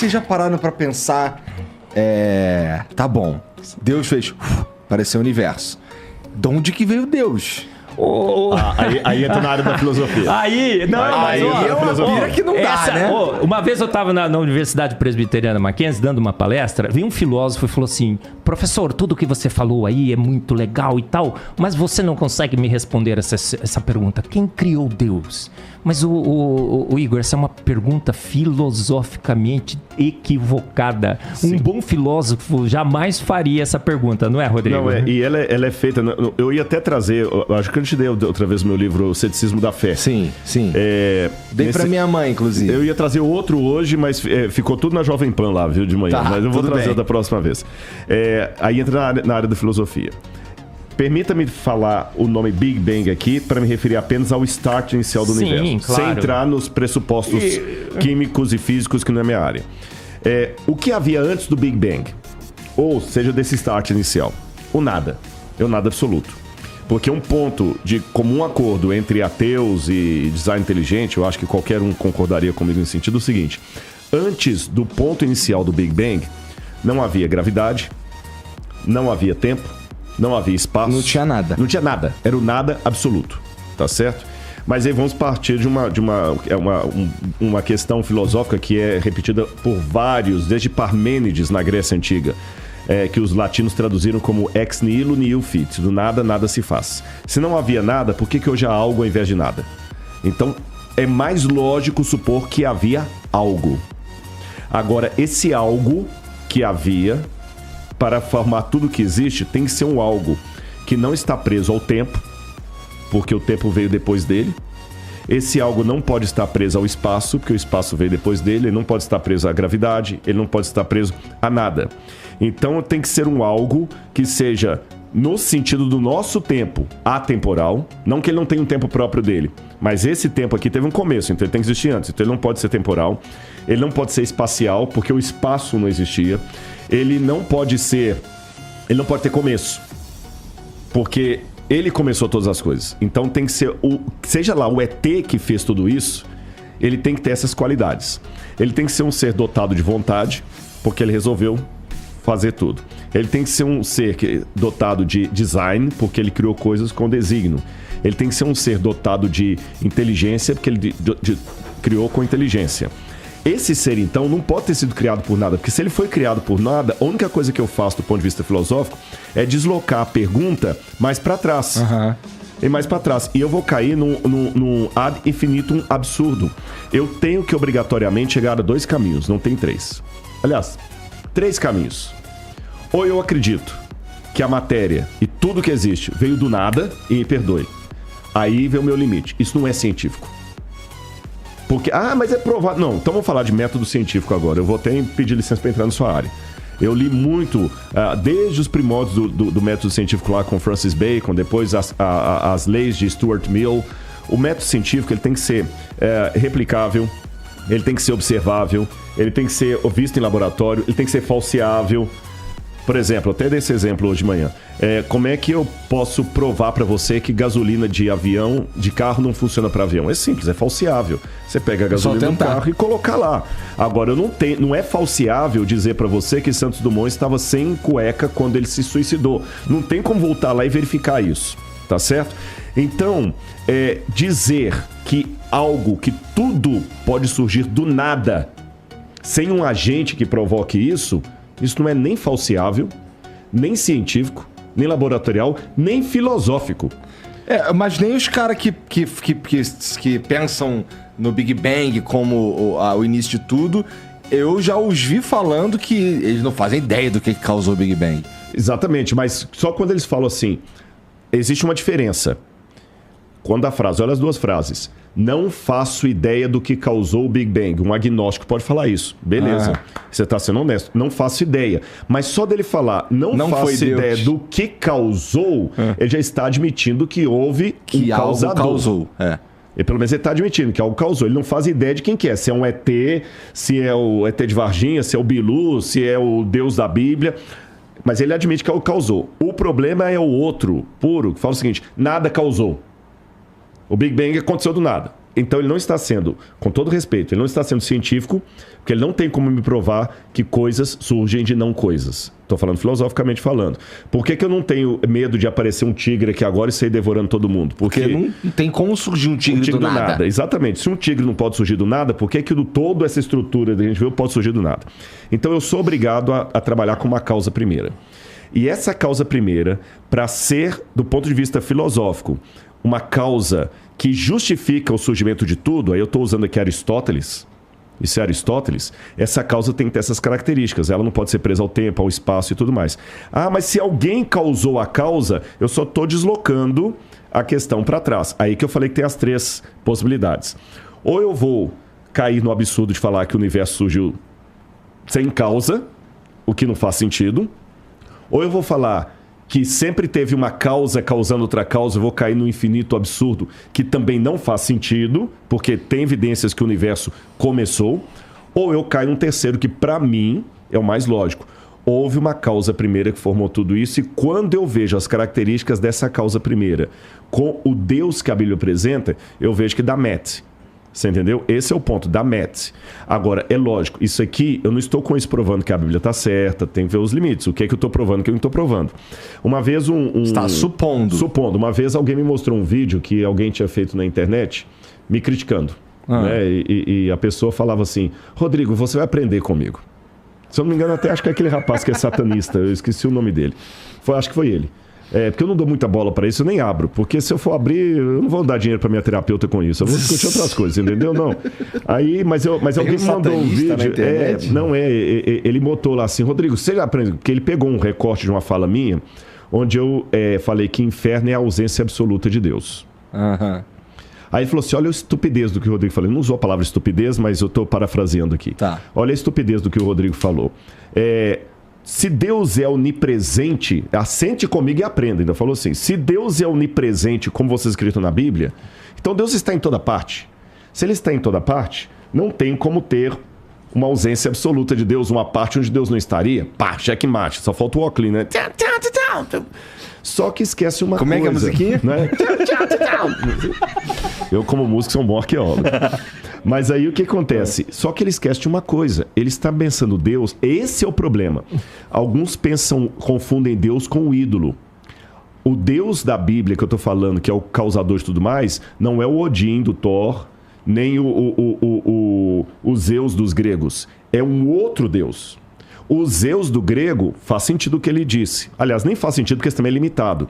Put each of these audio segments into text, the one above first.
vocês já pararam pra pensar? Tá bom, Deus fez... Pareceu o universo. De onde que veio Deus? Aí entra na área da filosofia. Aí é uma pira que não dá, né? Uma vez eu estava na Universidade Presbiteriana Mackenzie dando uma palestra, veio um filósofo e falou assim: professor, tudo que você falou aí é muito legal e tal, mas você não consegue me responder essa pergunta. Quem criou Deus? Mas o Igor, essa é uma pergunta filosoficamente equivocada. Sim. Um bom filósofo jamais faria essa pergunta, não é, Rodrigo? Não, e ela é feita... Eu ia até trazer... Acho que eu te dei outra vez o meu livro, O Ceticismo da Fé. Sim. Dei pra minha mãe, inclusive. Eu ia trazer outro hoje, mas ficou tudo na Jovem Pan lá, viu, de manhã. Mas eu vou trazer da próxima vez. Aí entra na área da filosofia. Permita-me falar o nome Big Bang aqui para me referir apenas ao start inicial do universo. Claro. Sem entrar nos pressupostos químicos e físicos que não é minha área. O que havia antes do Big Bang? Ou seja, desse start inicial? O nada. É o nada absoluto. Porque um ponto de comum acordo entre ateus e design inteligente, eu acho que qualquer um concordaria comigo nesse sentido, é o seguinte: antes do ponto inicial do Big Bang, não havia gravidade, não havia tempo, não havia espaço. Não tinha nada. Não tinha nada. Era o nada absoluto. Tá certo? Mas aí vamos partir de uma questão filosófica que é repetida por vários, desde Parmênides na Grécia Antiga, que os latinos traduziram como ex nihilo nihil fit. Do nada, nada se faz. Se não havia nada, por que hoje há algo ao invés de nada? Então, é mais lógico supor que havia algo. Agora, esse algo que havia... para formar tudo que existe, tem que ser um algo que não está preso ao tempo, porque o tempo veio depois dele. Esse algo não pode estar preso ao espaço, porque o espaço veio depois dele. Ele não pode estar preso à gravidade, ele não pode estar preso a nada. Então tem que ser um algo que seja, no sentido do nosso tempo, atemporal. Não que ele não tenha um tempo próprio dele, mas esse tempo aqui teve um começo, então ele tem que existir antes. Então ele não pode ser temporal, ele não pode ser espacial, porque o espaço não existia. Ele não pode ter começo, porque ele começou todas as coisas. Então tem que ser, seja lá o ET que fez tudo isso, ele tem que ter essas qualidades. Ele tem que ser um ser dotado de vontade, porque ele resolveu fazer tudo. Ele tem que ser um ser dotado de design, porque ele criou coisas com desígnio. Ele tem que ser um ser dotado de inteligência, porque ele criou com inteligência. Esse ser, então, não pode ter sido criado por nada, porque se ele foi criado por nada, a única coisa que eu faço do ponto de vista filosófico é deslocar a pergunta mais para trás. Uhum. E mais para trás. E eu vou cair num ad infinitum absurdo. Eu tenho que obrigatoriamente chegar a 2 caminhos, não tem 3. Aliás, 3 caminhos. Ou eu acredito que a matéria e tudo que existe veio do nada, e me perdoe. Aí vem o meu limite. Isso não é científico. Porque, mas é provado. Não, então vamos falar de método científico agora. Eu vou até pedir licença para entrar na sua área. Eu li muito, desde os primórdios do método científico lá com Francis Bacon, depois as leis de Stuart Mill. O método científico ele tem que ser replicável, ele tem que ser observável, ele tem que ser visto em laboratório, ele tem que ser falseável. Por exemplo, até dei esse exemplo hoje de manhã. Como é que eu posso provar para você que gasolina de carro não funciona para avião? É simples, é falseável. Você pega a gasolina do carro e colocar lá. Agora, não é falseável dizer para você que Santos Dumont estava sem cueca quando ele se suicidou. Não tem como voltar lá e verificar isso, tá certo? Então, dizer que que tudo pode surgir do nada, sem um agente que provoque isso não é nem falseável, nem científico, nem laboratorial, nem filosófico. Mas nem os caras que pensam no Big Bang como o início de tudo, eu já os vi falando que eles não fazem ideia do que causou o Big Bang. Exatamente, mas só quando eles falam assim, existe uma diferença. Quando a frase, olha as 2 frases. Não faço ideia do que causou o Big Bang. Um agnóstico pode falar isso. Beleza. Você está sendo honesto. Não faço ideia. Mas só dele falar não faço ideia do que causou, ele já está admitindo que houve um causador. Algo causou. E pelo menos ele está admitindo que algo causou. Ele não faz ideia de quem que é. Se é um ET, se é o ET de Varginha, se é o Bilu, se é o Deus da Bíblia. Mas ele admite que algo causou. O problema é o outro, puro, que fala o seguinte: nada causou. O Big Bang aconteceu do nada. Então ele não está sendo, com todo respeito, ele não está sendo científico, porque ele não tem como me provar que coisas surgem de não coisas. Estou falando filosoficamente falando. Por que eu não tenho medo de aparecer um tigre aqui agora e sair devorando todo mundo? Porque não tem como surgir um tigre, do nada. Exatamente. Se um tigre não pode surgir do nada, por que do todo essa estrutura que a gente viu pode surgir do nada? Então eu sou obrigado a trabalhar com uma causa primeira. E essa causa primeira, para ser, do ponto de vista filosófico, uma causa que justifica o surgimento de tudo, aí eu estou usando aqui Aristóteles, isso é Aristóteles, essa causa tem que ter essas características, ela não pode ser presa ao tempo, ao espaço e tudo mais. Ah, mas se alguém causou a causa, eu só estou deslocando a questão para trás. Aí que eu falei que tem as 3 possibilidades. Ou eu vou cair no absurdo de falar que o universo surgiu sem causa, o que não faz sentido, ou eu vou falar que sempre teve uma causa causando outra causa, eu vou cair no infinito absurdo, que também não faz sentido, porque tem evidências que o universo começou, ou eu caio num terceiro, que para mim é o mais lógico. Houve uma causa primeira que formou tudo isso, e quando eu vejo as características dessa causa primeira com o Deus que a Bíblia apresenta, eu vejo que dá match. Você entendeu? Esse é o ponto, da MET. Agora, é lógico, isso aqui, eu não estou com isso provando que a Bíblia está certa, tem que ver os limites. O que é que eu estou provando, o que eu não estou provando. Uma vez está supondo. Supondo. Uma vez alguém me mostrou um vídeo que alguém tinha feito na internet, me criticando. Né? E a pessoa falava assim, Rodrigo, você vai aprender comigo. Se eu não me engano, até acho que é aquele rapaz que é satanista, eu esqueci o nome dele. Acho que foi ele. Porque eu não dou muita bola para isso, eu nem abro. Porque se eu for abrir, eu não vou dar dinheiro para minha terapeuta com isso. Eu vou discutir outras coisas, entendeu? Não. Aí, mas alguém me mandou um vídeo. Ele botou lá assim, Rodrigo, você já aprendeu? Porque ele pegou um recorte de uma fala minha, onde eu falei que inferno é a ausência absoluta de Deus. Aham. Aí ele falou assim, olha a estupidez do que o Rodrigo falou. Ele não usou a palavra estupidez, mas eu estou parafraseando aqui. Tá. Olha a estupidez do que o Rodrigo falou. Se Deus é onipresente, assente comigo e aprenda. Ainda falou assim, se Deus é onipresente, como você escrito na Bíblia, então Deus está em toda parte. Se ele está em toda parte, não tem como ter uma ausência absoluta de Deus, uma parte onde Deus não estaria. Pá, checkmate, só falta o óculos, né? Só que esquece uma coisa. Como é que é a musiquinha? Né? Eu, como músico, sou um bom arqueólogo. Mas aí o que acontece? Só que ele esquece de uma coisa. Ele está pensando Deus. Esse é o problema. Alguns confundem Deus com o ídolo. O Deus da Bíblia que eu estou falando, que é o causador de tudo mais, não é o Odin do Thor, nem o Zeus dos gregos. É um outro Deus. O Zeus do grego faz sentido o que ele disse. Aliás, nem faz sentido porque isso também é limitado.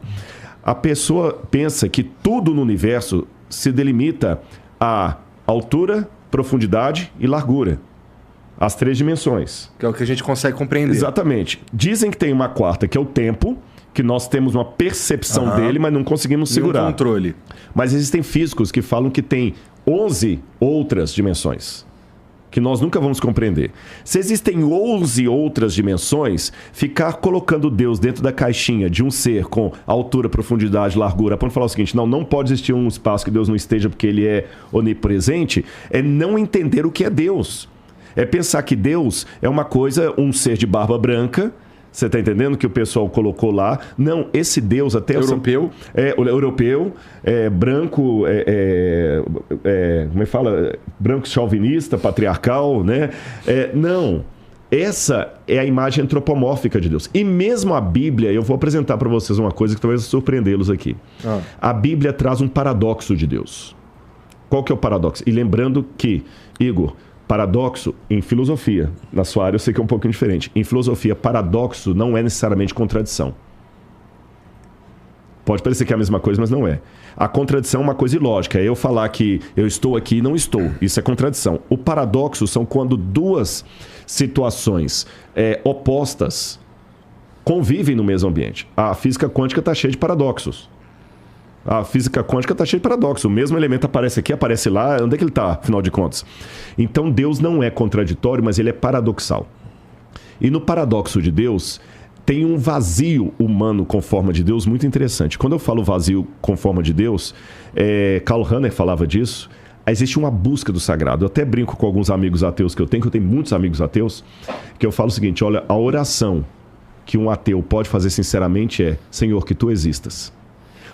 A pessoa pensa que tudo no universo se delimita a altura, profundidade e largura. As 3 dimensões. Que é o que a gente consegue compreender. Exatamente. Dizem que tem uma quarta, que é o tempo, que nós temos uma percepção dele, mas não conseguimos segurar. Controle. Mas existem físicos que falam que tem 11 outras dimensões, que nós nunca vamos compreender. Se existem 11 outras dimensões, ficar colocando Deus dentro da caixinha de um ser com altura, profundidade, largura, para falar o seguinte, não pode existir um espaço que Deus não esteja porque ele é onipresente, é não entender o que é Deus. É pensar que Deus é uma coisa, um ser de barba branca. Você está entendendo que o pessoal colocou lá? Não, esse Deus até... Europeu. O europeu, branco, como é que fala? Branco chauvinista, patriarcal, né? Não, essa é a imagem antropomórfica de Deus. E mesmo a Bíblia, eu vou apresentar para vocês uma coisa que talvez surpreendê-los aqui. A Bíblia traz um paradoxo de Deus. Qual que é o paradoxo? E lembrando que, Igor... Paradoxo em filosofia, na sua área eu sei que é um pouquinho diferente. Em filosofia, paradoxo não é necessariamente contradição. Pode parecer que é a mesma coisa, mas não é. A contradição é uma coisa ilógica. É eu falar que eu estou aqui e não estou. Isso é contradição. O paradoxo são quando 2 situações opostas convivem no mesmo ambiente. A física quântica está cheia de paradoxos. A física quântica está cheia de paradoxo. O mesmo elemento aparece aqui, aparece lá. Onde é que ele está, afinal de contas? Então, Deus não é contraditório, mas ele é paradoxal. E no paradoxo de Deus, tem um vazio humano com forma de Deus muito interessante. Quando eu falo vazio com forma de Deus, Karl Rahner falava disso. Existe uma busca do sagrado. Eu até brinco com alguns amigos ateus que eu tenho muitos amigos ateus, que eu falo o seguinte, olha, a oração que um ateu pode fazer sinceramente é, Senhor, que tu existas.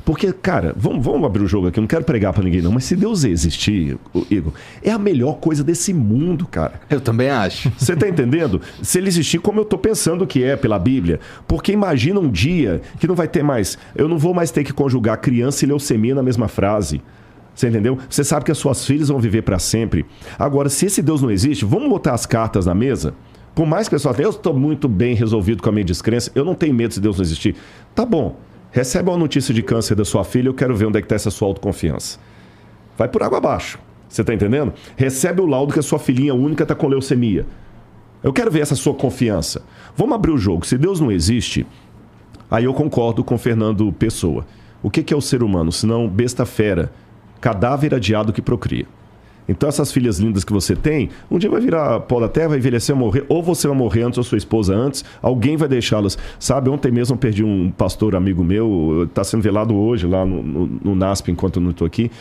Porque, cara, vamos abrir o jogo aqui, eu não quero pregar pra ninguém não, mas se Deus existir, Igor, é a melhor coisa desse mundo, cara. Eu também acho. Você tá entendendo? Se ele existir como eu tô pensando que é pela Bíblia. Porque imagina um dia que não vai ter mais... Eu não vou mais ter que conjugar criança e leucemia na mesma frase. Você entendeu? Você sabe que as suas filhas vão viver para sempre. Agora, se esse Deus não existe, vamos botar as cartas na mesa? Por mais que o pessoal tenha, eu estou muito bem resolvido com a minha descrença, eu não tenho medo se Deus não existir. Tá bom, recebe uma notícia de câncer da sua filha, eu quero ver onde é que está essa sua autoconfiança. Vai por água abaixo. Você está entendendo? Recebe o laudo que a sua filhinha única está com leucemia. Eu quero ver essa sua confiança. Vamos abrir o jogo. Se Deus não existe, aí eu concordo com Fernando Pessoa. O que é o ser humano? Senão besta fera, cadáver adiado que procria. Então essas filhas lindas que você tem, um dia vai virar pó da terra, vai envelhecer, morrer, ou você vai morrer antes, ou sua esposa antes, alguém vai deixá-las. Sabe, ontem mesmo eu perdi um pastor amigo meu, está sendo velado hoje lá no NASP, enquanto eu não estou aqui.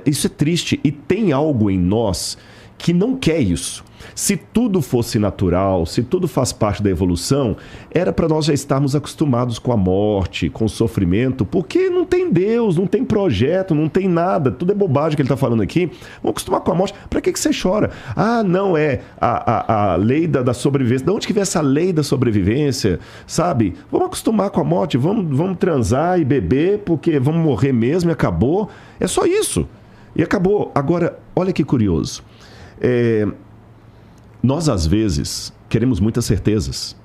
Isso é triste, e tem algo em nós que não quer isso. Se tudo fosse natural, se tudo faz parte da evolução, era para nós já estarmos acostumados com a morte, com o sofrimento, porque não tem Deus, não tem projeto, não tem nada, tudo é bobagem que ele está falando aqui. Vamos acostumar com a morte. Para que você chora? Ah, não é a lei da sobrevivência. De onde que vem essa lei da sobrevivência? Sabe? Vamos acostumar com a morte, vamos transar e beber, porque vamos morrer mesmo e acabou. É só isso. E acabou. Agora, olha que curioso. Nós, às vezes, queremos muitas certezas.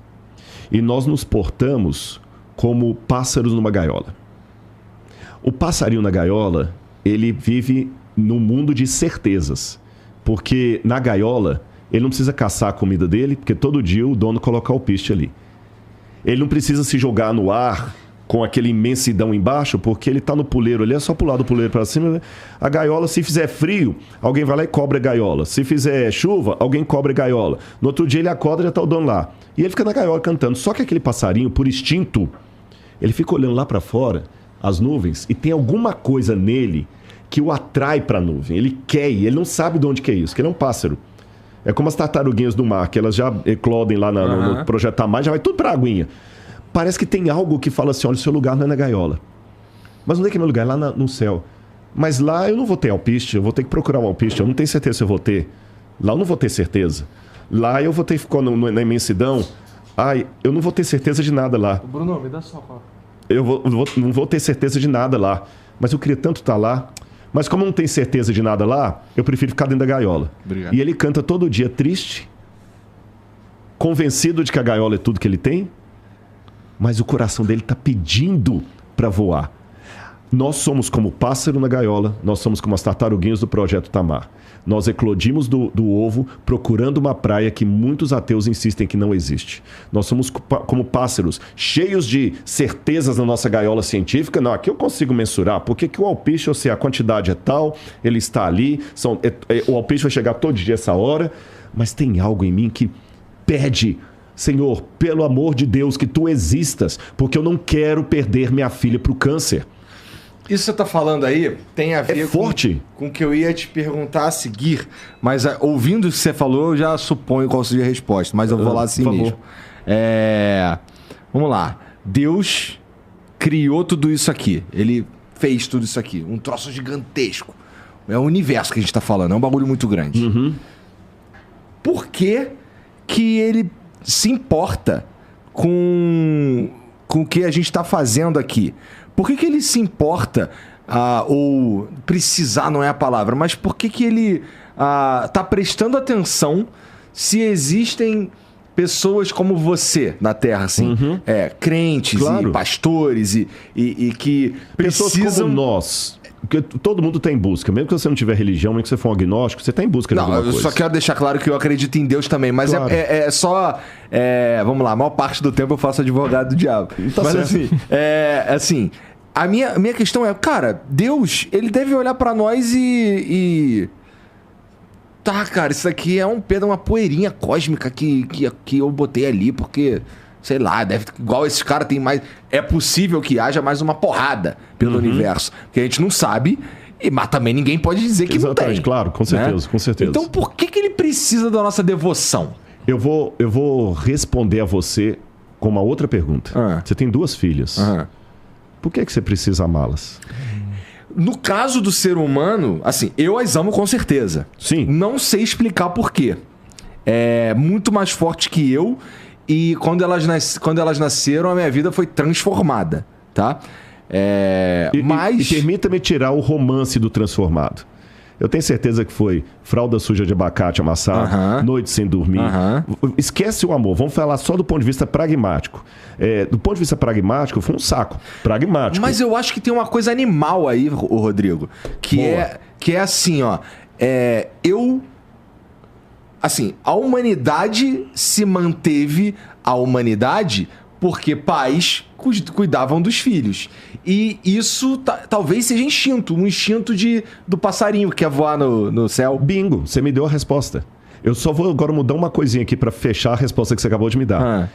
E nós nos portamos como pássaros numa gaiola. O passarinho na gaiola, ele vive num mundo de certezas. Porque na gaiola, ele não precisa caçar a comida dele, porque todo dia o dono coloca o alpiste ali. Ele não precisa se jogar no ar com aquele imensidão embaixo, porque ele está no puleiro ali, é só pular do puleiro para cima. A gaiola, se fizer frio, alguém vai lá e cobra a gaiola. Se fizer chuva, alguém cobra a gaiola. No outro dia ele acorda e já está o dono lá. E ele fica na gaiola cantando. Só que aquele passarinho, por instinto, ele fica olhando lá para fora, as nuvens, e tem alguma coisa nele que o atrai para a nuvem. Ele quer ir, ele não sabe de onde que é isso, que ele é um pássaro. É como as tartaruguinhas do mar, que elas já eclodem lá no Projeto Tamar, já vai tudo para a aguinha. Parece que tem algo que fala assim, olha, o seu lugar não é na gaiola. Mas onde é que é meu lugar? É lá no céu. Mas lá eu não vou ter alpiste, eu vou ter que procurar um alpiste, eu não tenho certeza se eu vou ter. Lá eu não vou ter certeza. Lá eu vou ter que ficar na imensidão. Ai, eu não vou ter certeza de nada lá. Bruno, me dá só, Paulo. Não vou ter certeza de nada lá. Mas eu queria tanto estar lá. Mas como eu não tenho certeza de nada lá, eu prefiro ficar dentro da gaiola. Obrigado. E ele canta todo dia triste, convencido de que a gaiola é tudo que ele tem, mas o coração dele está pedindo para voar. Nós somos como o pássaro na gaiola, nós somos como as tartaruguinhas do Projeto Tamar. Nós eclodimos do ovo procurando uma praia que muitos ateus insistem que não existe. Nós somos como pássaros, cheios de certezas na nossa gaiola científica. Não, aqui eu consigo mensurar, porque que o alpiste, ou seja, a quantidade é tal, ele está ali, o alpiste vai chegar todo dia essa hora, mas tem algo em mim que pede: Senhor, pelo amor de Deus, que tu existas, porque eu não quero perder minha filha para o câncer. Isso que você está falando aí tem a ver com o que eu ia te perguntar a seguir, mas ouvindo o que você falou, eu já suponho qual seria a resposta, mas eu vou lá assim mesmo. Vamos lá. Deus criou tudo isso aqui. Ele fez tudo isso aqui. Um troço gigantesco. É o universo que a gente está falando, é um bagulho muito grande. Uhum. Por que ele se importa com o que a gente está fazendo aqui? Por que ele se importa, ou precisar não é a palavra, mas por que ele está prestando atenção se existem pessoas como você na Terra, assim, crentes, claro, e pastores e que pessoas precisam... como nós. Porque todo mundo está em busca. Mesmo que você não tiver religião, mesmo que você for um agnóstico, você está em busca de alguma coisa. Eu só quero deixar claro que eu acredito em Deus também. Mas claro, é só... vamos lá, a maior parte do tempo eu faço advogado do diabo. Tá mas certo. assim, a minha questão é... Cara, Deus, ele deve olhar pra nós e... Tá, cara, isso aqui é uma poeirinha cósmica que eu botei ali, porque... Sei lá, igual esses caras tem mais... É possível que haja mais uma porrada pelo universo. Que a gente não sabe, mas também ninguém pode dizer que exatamente, não tem. Claro, com certeza, né? Com certeza. Então por que ele precisa da nossa devoção? Eu vou responder a você com uma outra pergunta. Você tem 2 filhas. por que você precisa amá-las? No caso do ser humano, assim, eu as amo com certeza. Sim. Não sei explicar por quê. É muito mais forte que eu. E quando elas nasceram, a minha vida foi transformada, tá? E permita-me tirar o romance do transformado. Eu tenho certeza que foi fralda suja de abacate amassado, noite sem dormir. Esquece o amor, vamos falar só do ponto de vista pragmático. Do ponto de vista pragmático, foi um saco. Pragmático. Mas eu acho que tem uma coisa animal aí, o Rodrigo, que é assim, ó. Assim, a humanidade se manteve a humanidade porque pais cuidavam dos filhos. E isso talvez seja instinto, um instinto do passarinho que quer voar no céu. Bingo, você me deu a resposta. Eu só vou agora mudar uma coisinha aqui para fechar a resposta que você acabou de me dar.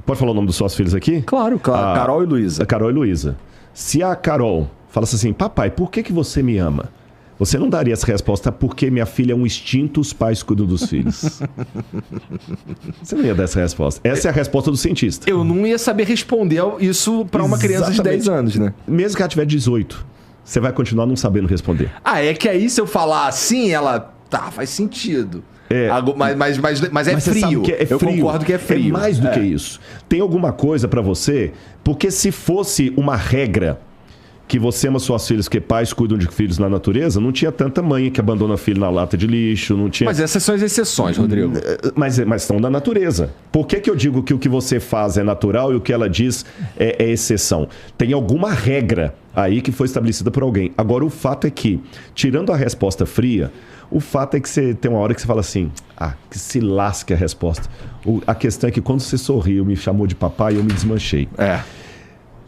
Pode falar o nome dos seus filhos aqui? Claro. Carol e Luísa. Carol e Luísa. Se a Carol falasse assim, papai, por que você me ama? Você não daria essa resposta porque minha filha é um instinto, os pais cuidam dos filhos. Você não ia dar essa resposta. Essa é a resposta do cientista. Eu não ia saber responder isso para uma criança de 10 anos, né? Mesmo que ela tiver 18, você vai continuar não sabendo responder. É que aí se eu falar assim, ela... Tá, faz sentido. Mas é frio. Eu concordo que é frio. É mais do que isso. Tem alguma coisa para você... Porque se fosse uma regra... que você ama suas filhas, que pais cuidam de filhos na natureza, não tinha tanta mãe que abandona filho na lata de lixo, não tinha... Mas essas são as exceções, Rodrigo. Mas são da natureza. Por que eu digo que o que você faz é natural e o que ela diz é exceção? Tem alguma regra aí que foi estabelecida por alguém. Agora, o fato é que, tirando a resposta fria, o fato é que você tem uma hora que você fala assim, que se lasque a resposta. A questão é que quando você sorriu, me chamou de papai, eu me desmanchei.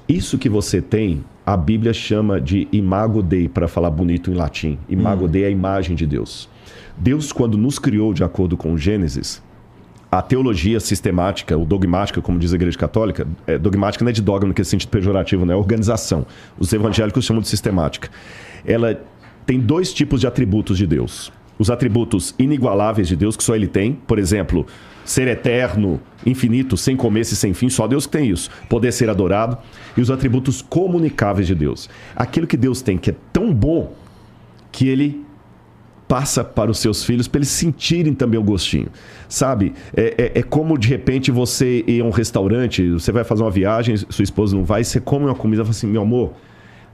Isso que você tem... A Bíblia chama de imago Dei, para falar bonito em latim. Imago Dei é a imagem de Deus. Deus, quando nos criou de acordo com Gênesis, a teologia sistemática, ou dogmática, como diz a Igreja Católica, dogmática não é de dogma no sentido pejorativo, né? É organização. Os evangélicos chamam de sistemática. Ela tem 2 tipos de atributos de Deus. Os atributos inigualáveis de Deus, que só Ele tem, por exemplo... ser eterno, infinito, sem começo e sem fim, só Deus que tem isso. Poder ser adorado. E os atributos comunicáveis de Deus. Aquilo que Deus tem que é tão bom que Ele passa para os seus filhos para eles sentirem também o gostinho. Sabe? É como de repente você ir a um restaurante, você vai fazer uma viagem, sua esposa não vai, você come uma comida e fala assim, meu amor,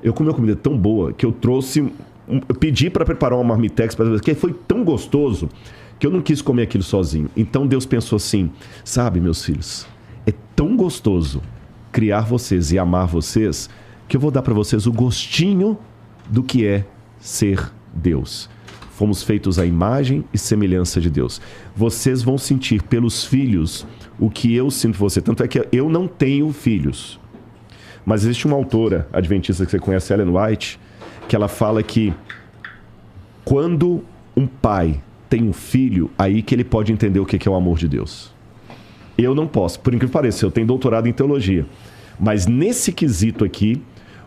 eu comi uma comida tão boa que eu trouxe... eu pedi para preparar uma marmitex, que foi tão gostoso... que eu não quis comer aquilo sozinho. Então Deus pensou assim, sabe, meus filhos, é tão gostoso criar vocês e amar vocês, que eu vou dar para vocês o gostinho do que é ser Deus. Fomos feitos à imagem e semelhança de Deus. Vocês vão sentir pelos filhos o que eu sinto por você. Tanto é que eu não tenho filhos. Mas existe uma autora adventista que você conhece, Ellen White, que ela fala que quando um pai tem um filho, aí que ele pode entender o que é o amor de Deus. Eu não posso, por incrível que pareça, eu tenho doutorado em teologia. Mas nesse quesito aqui,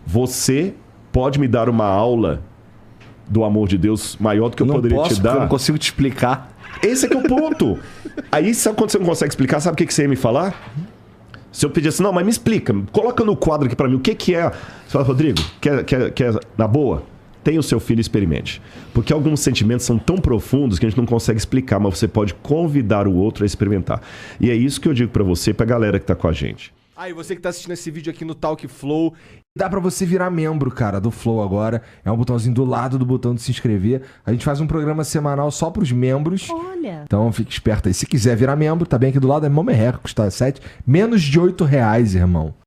você pode me dar uma aula do amor de Deus maior do que eu poderia te dar. Eu não consigo te explicar. Esse é que é o ponto. Aí, sabe quando você não consegue explicar, sabe o que você ia me falar? Se eu pedir assim, não, mas me explica, coloca no quadro aqui pra mim, o que é... Você fala, Rodrigo, quer na boa? Tenha o seu filho e experimente. Porque alguns sentimentos são tão profundos que a gente não consegue explicar, mas você pode convidar o outro a experimentar. E é isso que eu digo pra você e pra galera que tá com a gente. E você que tá assistindo esse vídeo aqui no Talk Flow, dá pra você virar membro, cara, do Flow agora. É um botãozinho do lado do botão de se inscrever. A gente faz um programa semanal só pros membros. Olha. Então fique esperto aí. Se quiser virar membro, tá bem aqui do lado, é mão merreca, custa menos de R$8, irmão.